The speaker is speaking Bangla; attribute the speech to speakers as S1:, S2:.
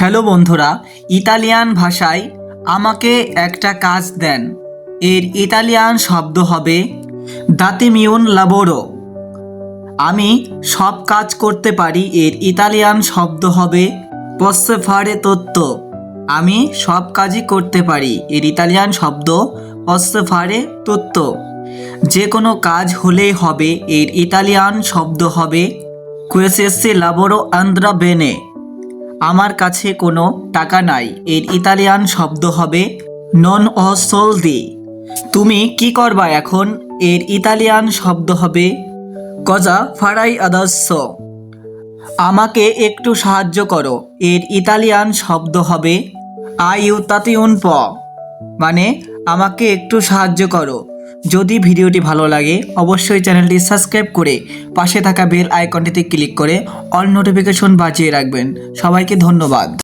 S1: হ্যালো বন্ধুরা, ইতালিয়ান ভাষায় আমাকে একটা কাজ দেন এর ইতালিয়ান শব্দ হবে দাতিমি un lavoro। আমি সব কাজ করতে পারি এর ইতালিয়ান শব্দ হবে posso fare tutto। আমি সব কাজই করতে পারি এর ইতালিয়ান শব্দ posso fare tutto। যে কোনো কাজ হলেই হবে এর ইতালিয়ান শব্দ হবে qualsiasi lavoro andrà bene। আমার কাছে কোনো টাকা নাই এর ইতালিয়ান শব্দ হবে নন ও soldi। তুমি কি করবা এখন এর ইতালিয়ান শব্দ হবে cosa farai adesso। আমাকে একটু সাহায্য করো এর ইতালিয়ান শব্দ হবে aiutami un po। মানে আমাকে একটু সাহায্য করো। যদি ভিডিওটি ভালো লাগে অবশ্যই চ্যানেলটি সাবস্ক্রাইব করে পাশে থাকা বেল আইকনটিতে ক্লিক করে অল নোটিফিকেশন বাজিয়ে রাখবেন। সবাইকে ধন্যবাদ।